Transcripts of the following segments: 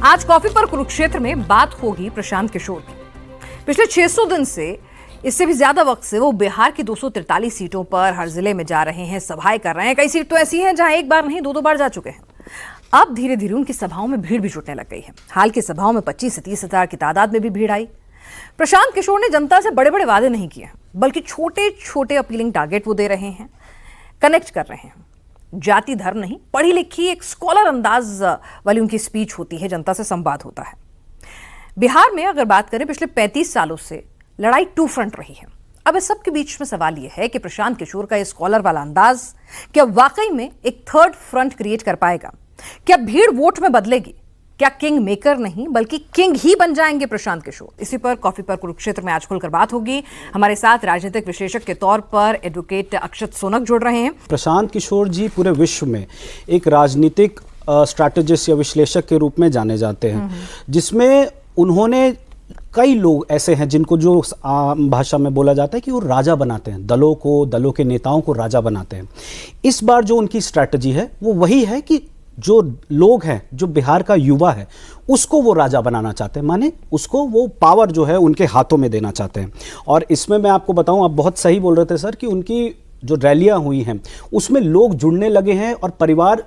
आज कॉफी पर कुरुक्षेत्र में बात होगी प्रशांत किशोर की। पिछले 600 दिन से इससे भी ज्यादा वक्त से वो बिहार की 243 सीटों पर हर जिले में जा रहे हैं, सभाएं कर रहे हैं। कई सीट तो ऐसी हैं जहां एक बार नहीं दो बार जा चुके हैं। अब धीरे धीरे उनकी सभाओं में भीड़ भी जुटने लग गई है। हाल की सभाओं में 25 से 30 हजार की तादाद में भी भीड़ आई। प्रशांत किशोर ने जनता से बड़े बड़े वादे नहीं किए, बल्कि छोटे छोटे अपीलिंग टारगेट वो दे रहे हैं, कनेक्ट कर रहे हैं। जाति धर्म नहीं, पढ़ी लिखी एक स्कॉलर अंदाज वाली उनकी स्पीच होती है, जनता से संवाद होता है। बिहार में अगर बात करें, पिछले 35 सालों से लड़ाई टू फ्रंट रही है। अब इस सब के बीच में सवाल यह है कि प्रशांत किशोर का ये स्कॉलर वाला अंदाज क्या वाकई में एक थर्ड फ्रंट क्रिएट कर पाएगा? क्या भीड़ वोट में बदलेगी? क्या किंग मेकर नहीं बल्कि किंग ही बन जाएंगे प्रशांत किशोर? इसी पर कॉफी पर कुरुक्षेत्र में आज खुलकर बात होगी। हमारे साथ राजनीतिक विश्लेषक के तौर पर एडवोकेट अक्षत सोनक जुड़ रहे हैं। प्रशांत किशोर जी पूरे विश्व में एक राजनीतिक स्ट्रैटेजिस्ट या विश्लेषक के रूप में जाने जाते हैं, जिसमें उन्होंने कई लोग ऐसे हैं जिनको जो आम भाषा में बोला जाता है कि वो राजा बनाते हैं, दलों के नेताओं को राजा बनाते हैं। इस बार जो उनकी स्ट्रैटेजी है वो वही है कि जो लोग हैं, जो बिहार का युवा है, उसको वो राजा बनाना चाहते हैं, माने उसको वो पावर जो है उनके हाथों में देना चाहते हैं। और इसमें मैं आपको बताऊं, आप बहुत सही बोल रहे थे सर, कि उनकी जो रैलियां हुई हैं उसमें लोग जुड़ने लगे हैं और परिवार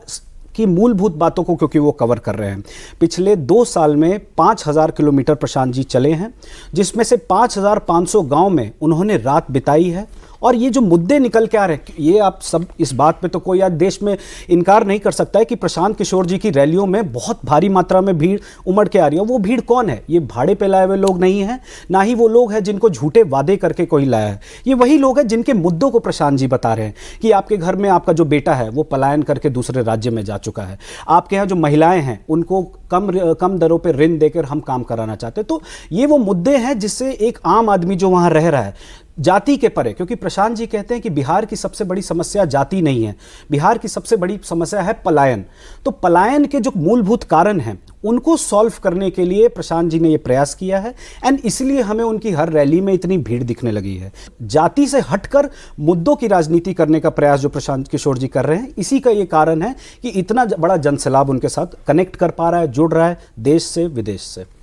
की मूलभूत बातों को क्योंकि वो कवर कर रहे हैं। पिछले 2 साल में 5000 किलोमीटर प्रशांत जी चले हैं, जिसमें से 5500 गांव में उन्होंने रात बिताई है। और ये जो मुद्दे निकल के आ रहे हैं, ये आप सब इस बात पे तो कोई आज देश में इनकार नहीं कर सकता है कि प्रशांत किशोर जी की रैलियों में बहुत भारी मात्रा में भीड़ उमड़ के आ रही है। वो भीड़ कौन है? ये भाड़े पे लाए हुए लोग नहीं हैं, ना ही वो लोग हैं जिनको झूठे वादे करके कोई लाया है। ये वही लोग हैं जिनके मुद्दों को प्रशांत जी बता रहे हैं कि आपके घर में आपका जो बेटा है वो पलायन करके दूसरे राज्य में जा चुका है, आपके यहाँ जो महिलाएं हैं उनको कम दरों पर ऋण देकर हम काम कराना चाहते हैं। तो ये वो मुद्दे हैं जिससे एक आम आदमी जो वहाँ रह रहा है, जाति के परे, क्योंकि प्रशांत जी कहते हैं कि बिहार की सबसे बड़ी समस्या जाति नहीं है, बिहार की सबसे बड़ी समस्या है पलायन। तो पलायन के जो मूलभूत कारण हैं उनको सॉल्व करने के लिए प्रशांत जी ने ये प्रयास किया है, एंड इसलिए हमें उनकी हर रैली में इतनी भीड़ दिखने लगी है। जाति से हटकर मुद्दों की राजनीति करने का प्रयास जो प्रशांत किशोर जी कर रहे हैं, इसी का ये कारण है कि इतना बड़ा जनसैलाब उनके साथ कनेक्ट कर पा रहा है, जुड़ रहा है देश से विदेश से।